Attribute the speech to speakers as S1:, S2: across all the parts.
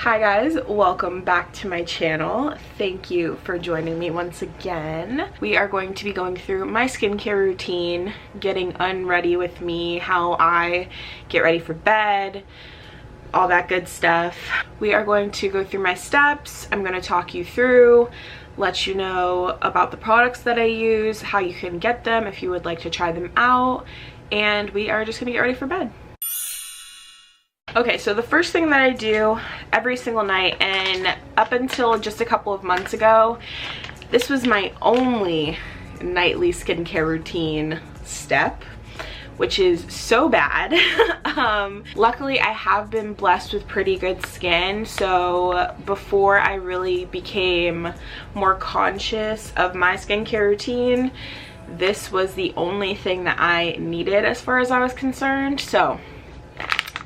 S1: Hi guys, welcome back to my channel. Thank you for joining me once again. We are going to be going through my skincare routine, getting unready with me, how I get ready for bed, all that good stuff. We are going to go through my steps. I'm going to talk you through, let you know about the products that I use, how you can get them if you would like to try them out, and we are just going to get ready for bed. Okay, so the first thing that I do every single night, and up until just a couple of months ago, this was my only nightly skincare routine step, which is so bad. Luckily, I have been blessed with pretty good skin, so before I really became more conscious of my skincare routine, this was the only thing that I needed as far as I was concerned. So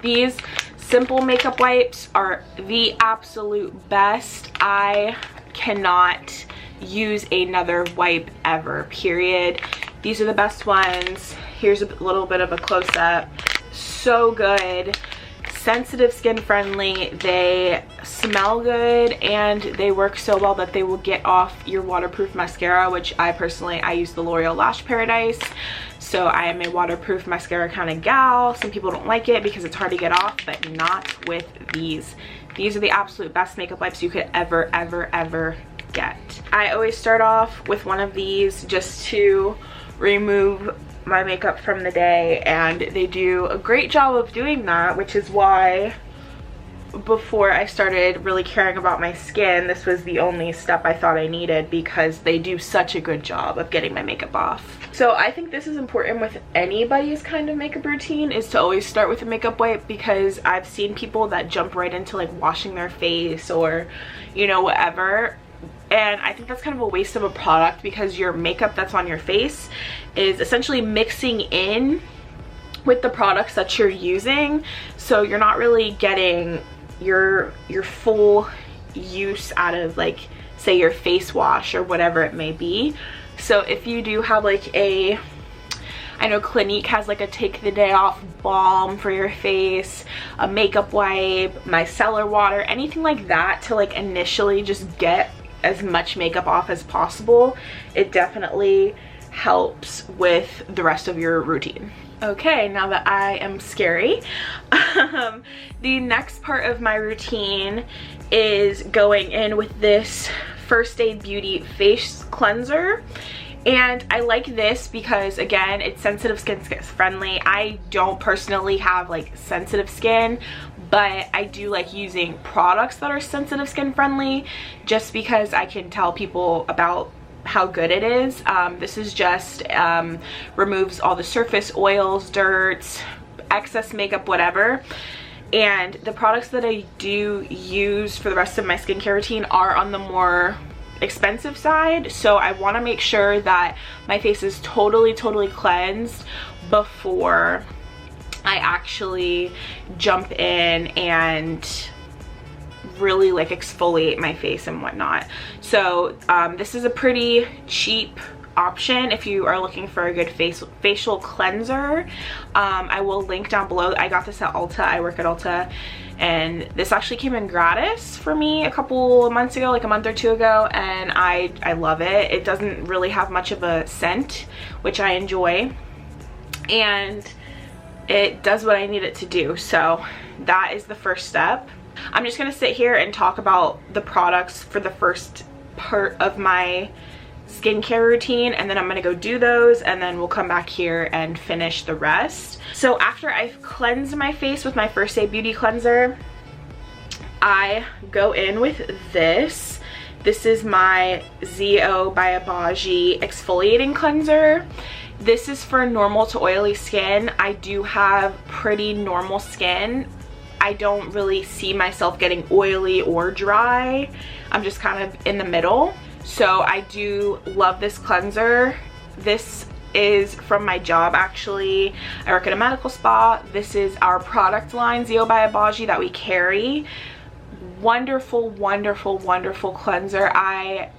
S1: these simple makeup wipes are the absolute best. I cannot use another wipe ever, period. These are the best ones. Here's a little bit of a close-up. So good. Sensitive skin friendly. They smell good and they work so well that they will get off your waterproof mascara, which I use the L'Oreal Lash Paradise. So I am a waterproof mascara kind of gal. Some people don't like it because it's hard to get off, but not with these. These are the absolute best makeup wipes you could ever get. I always start off with one of these just to remove my makeup from the day, and they do a great job of doing that, which is why before I started really caring about my skin, this was the only step I thought I needed, because they do such a good job of getting my makeup off. So I think this is important with anybody's kind of makeup routine, is to always start with a makeup wipe, because I've seen people that jump right into like washing their face or, you know, whatever. And I think that's kind of a waste of a product, because your makeup that's on your face is essentially mixing in with the products that you're using, so you're not really getting your full use out of, like, say your face wash or whatever it may be. So if you do have like I know Clinique has like a take the day off balm for your face, a makeup wipe, micellar water, anything like that to like initially just get as much makeup off as possible, it definitely helps with the rest of your routine. Okay, now that I am scary, the next part of my routine is going in with this First Aid Beauty face cleanser. And I like this because, again, it's sensitive skin friendly. I don't personally have like sensitive skin, but I do like using products that are sensitive skin friendly, just because I can tell people about how good it is. This is just removes all the surface oils, dirt, excess makeup, whatever. And the products that I do use for the rest of my skincare routine are on the more expensive side, so I want to make sure that my face is totally cleansed before I actually jump in and really like exfoliate my face and whatnot. So this is a pretty cheap option if you are looking for a good facial cleanser. I will link down below. I got this at Ulta. I work at Ulta, and this actually came in gratis for me a couple of months ago, like a month or two ago, and I love it. It doesn't really have much of a scent, which I enjoy, and it does what I need it to do. So that is the first step. I'm just gonna sit here and talk about the products for the first part of my skincare routine, and then I'm gonna go do those, and then we'll come back here and finish the rest. So after I've cleansed my face with my First Aid Beauty cleanser, I go in with this. This is my ZO by Obagi exfoliating cleanser. This is for normal to oily skin. I do have pretty normal skin. I don't really see myself getting oily or dry. I'm just kind of in the middle. So I do love this cleanser. This is from my job, actually. I work at a medical spa. This is our product line, ZO by Obagi, that we carry. Wonderful cleanser. I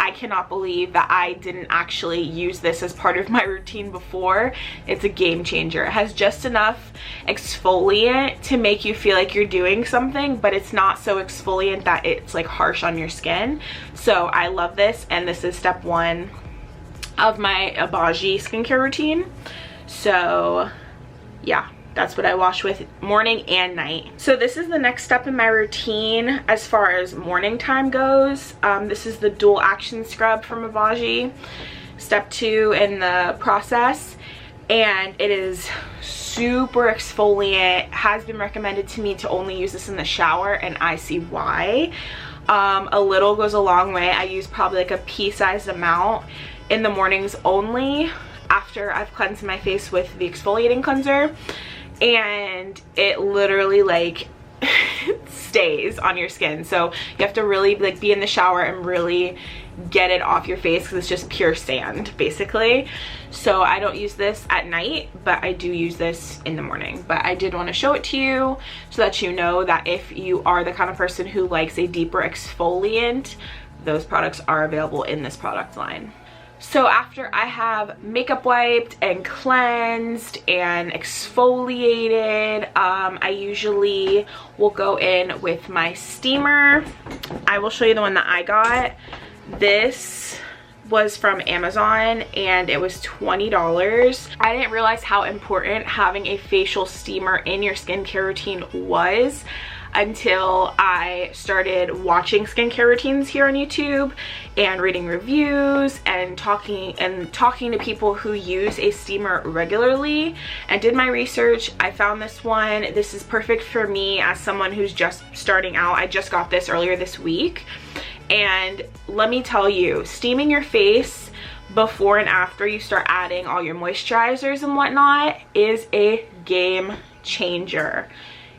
S1: I cannot believe that I didn't actually use this as part of my routine before. It's a game changer. It has just enough exfoliant to make you feel like you're doing something, but it's not so exfoliant that it's like harsh on your skin. So I love this, and this is step 1 of my Obagi skincare routine. So yeah, that's what I wash with morning and night. So this is the next step in my routine as far as morning time goes. This is the dual action scrub from Obagi, step 2 in the process, and it is super exfoliant. Has been recommended to me to only use this in the shower, and I see why. A little goes a long way. I use probably like a pea-sized amount in the mornings only after I've cleansed my face with the exfoliating cleanser, and it literally like stays on your skin. So you have to really like be in the shower and really get it off your face, because it's just pure sand basically. So I don't use this at night, but I do use this in the morning. But I did want to show it to you so that you know that if you are the kind of person who likes a deeper exfoliant, those products are available in this product line. So after I have makeup wiped and cleansed and exfoliated, I usually will go in with my steamer. I will show you the one that I got. This was from Amazon and it was $20. I didn't realize how important having a facial steamer in your skincare routine was until I started watching skincare routines here on YouTube and reading reviews and talking to people who use a steamer regularly, and did my research. I found this one. This is perfect for me as someone who's just starting out. I just got this earlier this week, and let me tell you, steaming your face before and after you start adding all your moisturizers and whatnot is a game changer.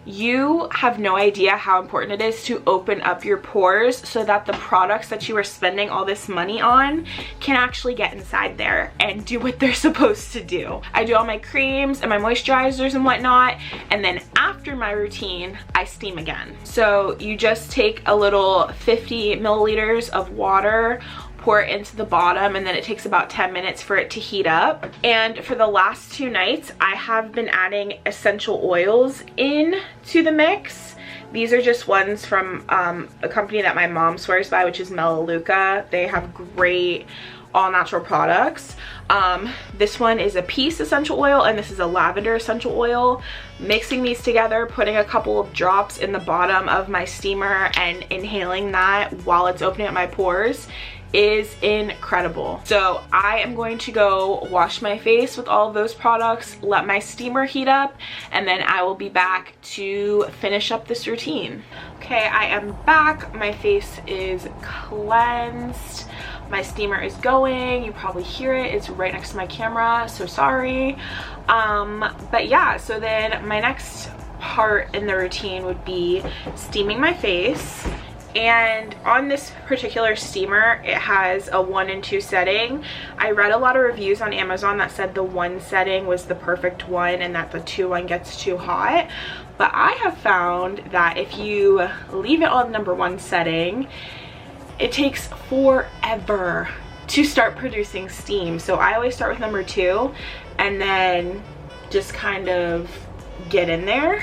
S1: You have no idea how important it is to open up your pores so that the products that you are spending all this money on can actually get inside there and do what they're supposed to do. I do all my creams and my moisturizers and whatnot, and then after my routine, I steam again. So you just take a little 50 milliliters of water, pour it into the bottom, and then it takes about 10 minutes for it to heat up. And for the last 2 nights, I have been adding essential oils in to the mix. These are just ones from a company that my mom swears by, which is Melaleuca. They have great all-natural products. This one is a peace essential oil, and this is a lavender essential oil. Mixing these together, putting a couple of drops in the bottom of my steamer and inhaling that while it's opening up my pores is incredible. So I am going to go wash my face with all of those products, let my steamer heat up, and then I will be back to finish up this routine. Okay, I am back. My face is cleansed. My steamer is going. You probably hear it. It's right next to my camera, so sorry. But yeah, so then my next part in the routine would be steaming my face. And on this particular steamer, it has a 1 and 2 setting. I read a lot of reviews on Amazon that said the 1 setting was the perfect one and that the 2 one gets too hot. But I have found that if you leave it on number 1 setting, it takes forever to start producing steam. So I always start with number 2 and then just kind of get in there,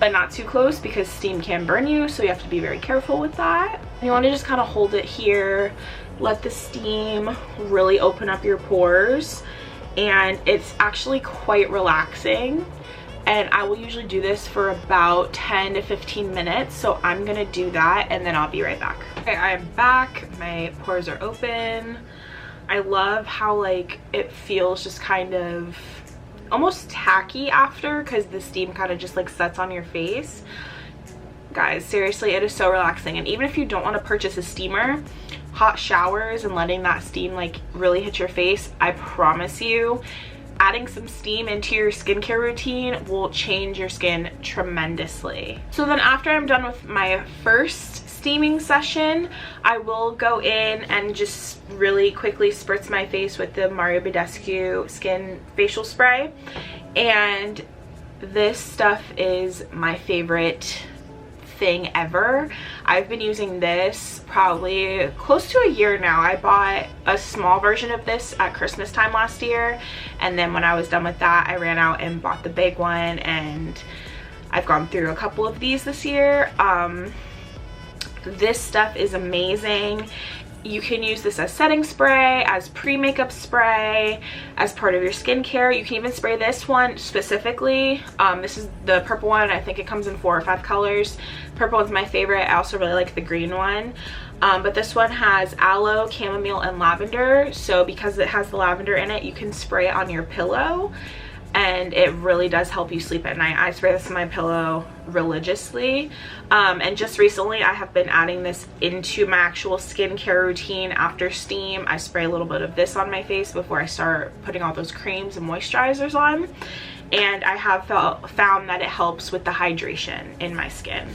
S1: but not too close because steam can burn you, so you have to be very careful with that. You want to just kind of hold it here, let the steam really open up your pores, and it's actually quite relaxing. And I will usually do this for about 10 to 15 minutes, so I'm gonna do that and then I'll be right back. Okay, I am back. My pores are open. I love how like it feels just kind of almost tacky after, because the steam kind of just like sets on your face. Guys, seriously, it is so relaxing. And even if you don't want to purchase a steamer, hot showers and letting that steam like really hit your face, I promise you, adding some steam into your skincare routine will change your skin tremendously. So then after I'm done with my first steaming session, I will go in and just really quickly spritz my face with the Mario Badescu Skin Facial Spray. And this stuff is my favorite thing ever. I've been using this probably close to a year now. I bought a small version of this at Christmas time last year, and then when I was done with that, I ran out and bought the big one, and I've gone through a couple of these this year. This stuff is amazing. You can use this as setting spray, as pre-makeup spray, as part of your skincare. You can even spray this one specifically. This is the purple one. I think it comes in 4 or 5 colors. Purple is my favorite. I also really like the green one. But this one has aloe, chamomile, and lavender. So because it has the lavender in it, you can spray it on your pillow, and it really does help you sleep at night. I spray this on my pillow religiously, and just recently I have been adding this into my actual skincare routine. After steam, I spray a little bit of this on my face before I start putting all those creams and moisturizers on, and I have found that it helps with the hydration in my skin.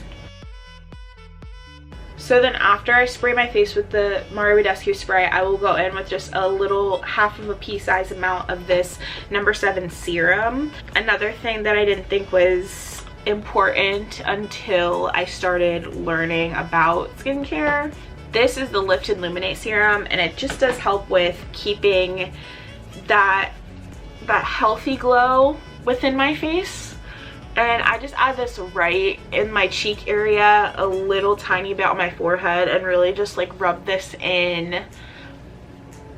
S1: So then after I spray my face with the Mario Badescu spray, I will go in with just a little half of a pea size amount of this No. 7 serum. Another thing that I didn't think was important until I started learning about skincare, this is the Lift and Illuminate serum, and it just does help with keeping that healthy glow within my face. And I just add this right in my cheek area, a little tiny bit on my forehead, and really just like rub this in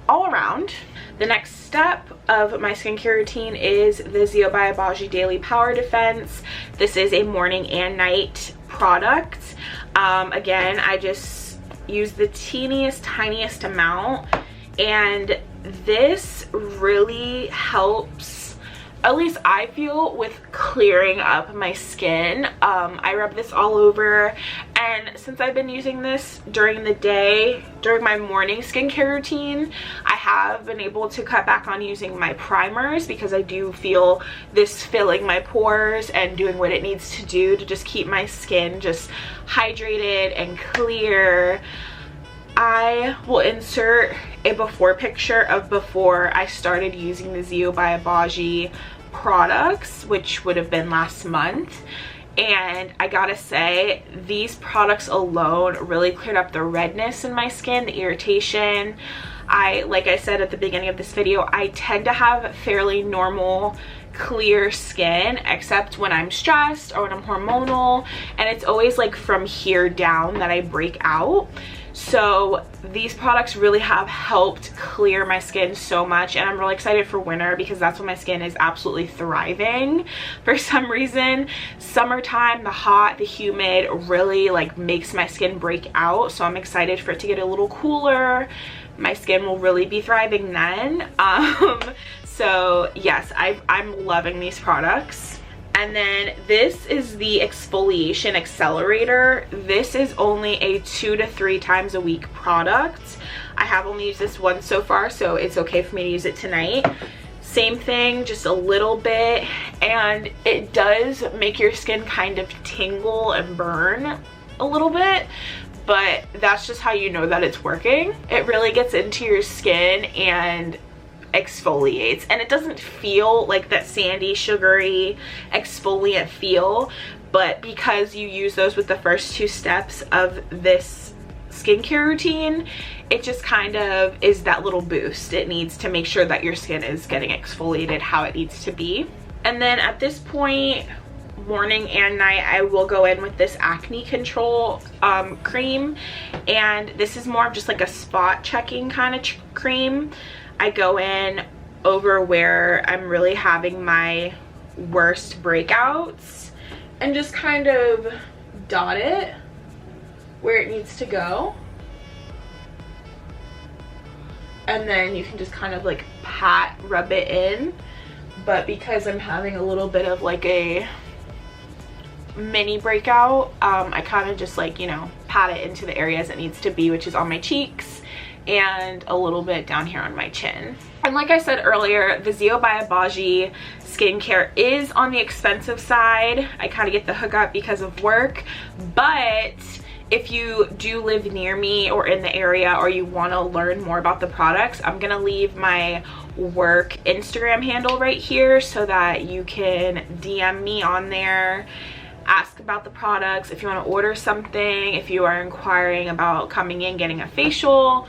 S1: all around. The next step of my skincare routine is the Zio by Obagi Daily Power Defense. This is a morning and night product. Again, I just use the teeniest, tiniest amount, and this really helps, at least I feel, with clearing up my skin. I rub this all over, and since I've been using this during the day, during my morning skincare routine, I have been able to cut back on using my primers because I do feel this filling my pores and doing what it needs to do to just keep my skin just hydrated and clear. I will insert a before picture of before I started using the Zio by Obagi products, which would have been last month, and I gotta say, these products alone really cleared up the redness in my skin, the irritation. Like I said at the beginning of this video, I tend to have fairly normal clear skin, except when I'm stressed or when I'm hormonal, and it's always like from here down that I break out. So these products really have helped clear my skin so much, and I'm really excited for winter because that's when my skin is absolutely thriving. For some reason, summertime, the hot, the humid really like makes my skin break out, so I'm excited for it to get a little cooler. My skin will really be thriving then. So yes, I'm loving these products. And then this is the Exfoliation Accelerator. This is only a 2 to 3 times a week product. I have only used this once so far, so it's okay for me to use it tonight. Same thing, just a little bit, and it does make your skin kind of tingle and burn a little bit, but that's just how you know that it's working. It really gets into your skin and exfoliates, and it doesn't feel like that sandy, sugary exfoliant feel, but because you use those with the first 2 steps of this skincare routine, it just kind of is that little boost it needs to make sure that your skin is getting exfoliated how it needs to be. And then at this point, morning and night, I will go in with this acne control cream, and this is more of just like a spot checking kind of cream. I go in over where I'm really having my worst breakouts and just kind of dot it where it needs to go, and then you can just kind of like rub it in. But because I'm having a little bit of like a mini breakout, I kind of just like, you know, pat it into the areas it needs to be, which is on my cheeks and a little bit down here on my chin. And like I said earlier, the Zio by Obagi skincare is on the expensive side. I kind of get the hookup because of work, but if you do live near me or in the area, or you want to learn more about the products, I'm gonna leave my work Instagram handle right here so that you can DM me on there ask about the products, if you want to order something, if you are inquiring about coming in, getting a facial,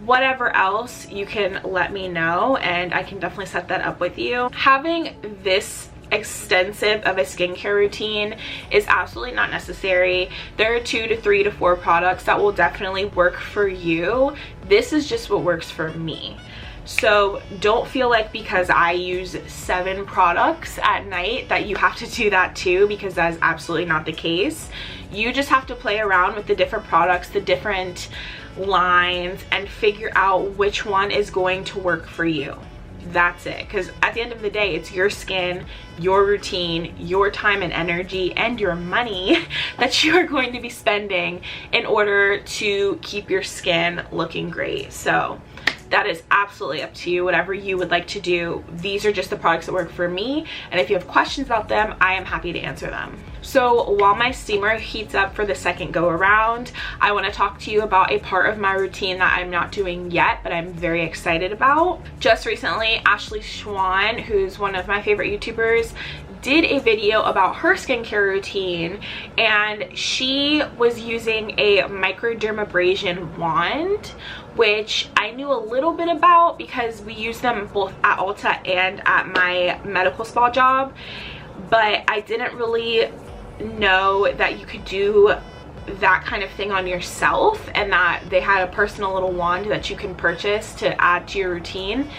S1: whatever else, you can let me know and I can definitely set that up with you. Having this extensive of a skincare routine is absolutely not necessary. There are 2 to 3 to 4 products that will definitely work for you. This is just what works for me. So don't feel like because I use 7 products at night that you have to do that too, because that is absolutely not the case. You just have to play around with the different products, the different lines, and figure out which one is going to work for you. That's it, because at the end of the day, it's your skin, your routine, your time and energy, and your money that you are going to be spending in order to keep your skin looking great. So that is absolutely up to you, whatever you would like to do. These are just the products that work for me, and if you have questions about them, I am happy to answer them. So while my steamer heats up for the second go around, I want to talk to you about a part of my routine that I'm not doing yet, but I'm very excited about. Just recently, Ashley Schwan, who's one of my favorite YouTubers, did a video about her skincare routine, and she was using a microdermabrasion wand, which I knew a little bit about because we use them both at Ulta and at my medical spa job, but I didn't really know that you could do that kind of thing on yourself, and that they had a personal little wand that you can purchase to add to your routine,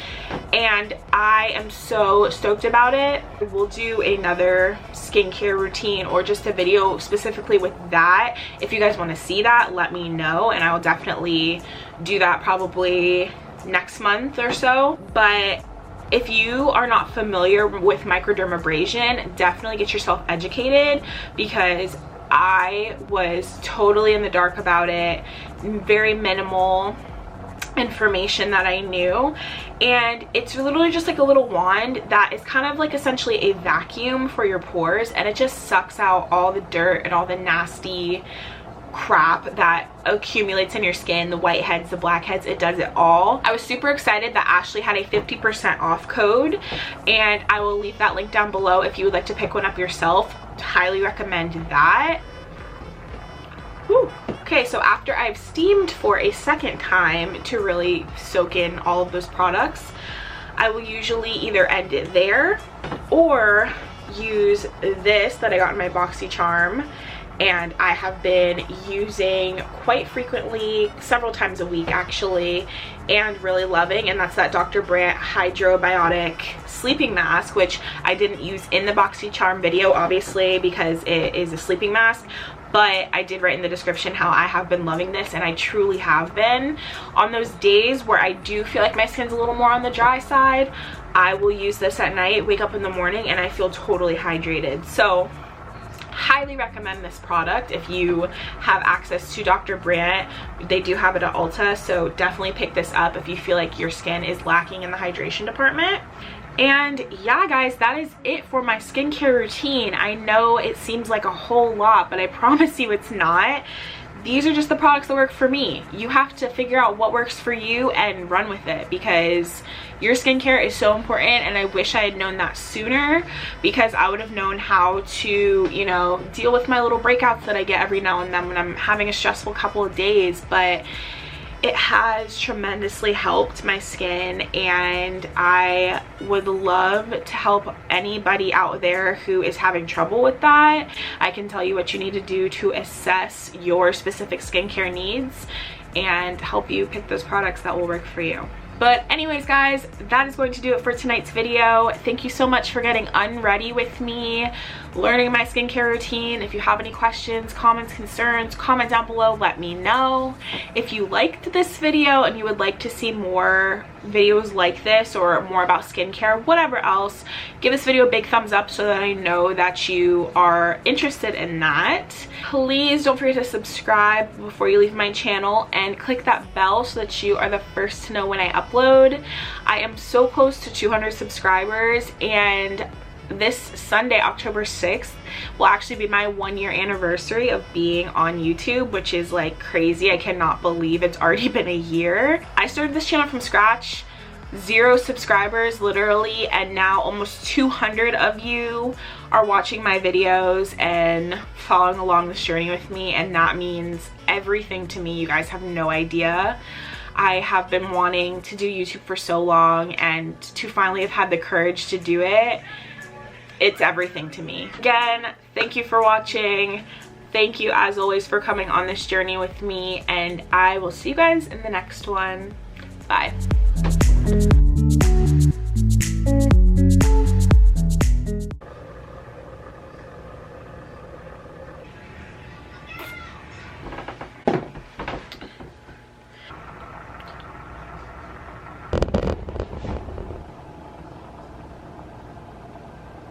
S1: and I am so stoked about it. We'll do another skincare routine or just a video specifically with that. If you guys want to see that, let me know, and I will definitely do that probably next month or so. But if you are not familiar with microdermabrasion, definitely get yourself educated, because I was totally in the dark about it. Very minimal information that I knew, and it's literally just like a little wand that is kind of like essentially a vacuum for your pores, and it just sucks out all the dirt and all the nasty crap that accumulates in your skin, the whiteheads, the blackheads. It does it all. I was super excited that Ashley had a 50% off code, and I will leave that link down below if you would like to pick one up yourself. Highly recommend that. Whew. Okay, so after I've steamed for a second time to really soak in all of those products, I will usually either end it there or use this that I got in my BoxyCharm, and I have been using quite frequently, several times a week actually, and really loving, and that's that Dr. Brandt Hydrobiotic sleeping mask, which I didn't use in the BoxyCharm video obviously because it is a sleeping mask, but I did write in the description how I have been loving this, and I truly have been. On those days where I do feel like my skin's a little more on the dry side, I will use this at night, wake up in the morning, and I feel totally hydrated. So highly recommend this product if you have access to Dr. Brandt. They do have it at Ulta, so definitely pick this up if you feel like your skin is lacking in the hydration department. And yeah guys, that is it for my skincare routine. I know it seems like a whole lot, but I promise you it's not. These are just the products that work for me. You have to figure out what works for you and run with it, because your skincare is so important, and I wish I had known that sooner, because I would have known how to, you know, deal with my little breakouts that I get every now and then when I'm having a stressful couple of days. But it has tremendously helped my skin, and I would love to help anybody out there who is having trouble with that. I can tell you what you need to do to assess your specific skincare needs and help you pick those products that will work for you. But anyways guys, that is going to do it for tonight's video. Thank you so much for getting unready with me, learning my skincare routine. If you have any questions, comments, concerns, comment down below, let me know. If you liked this video and you would like to see more videos like this or more about skincare, whatever else, give this video a big thumbs up so that I know that you are interested in that. Please don't forget to subscribe before you leave my channel, and click that bell so that you are the first to know when I upload. I am so close to 200 subscribers, and this Sunday, October 6th, will actually be my 1-year anniversary of being on YouTube, which is like crazy. I cannot believe it's already been a year. I started this channel from scratch, 0 subscribers literally, and now almost 200 of you are watching my videos and following along this journey with me, and that means everything to me. You guys have no idea. I have been wanting to do YouTube for so long, and to finally have had the courage to do it, it's everything to me. Again, thank you for watching. Thank you as always for coming on this journey with me, and I will see you guys in the next one. Bye.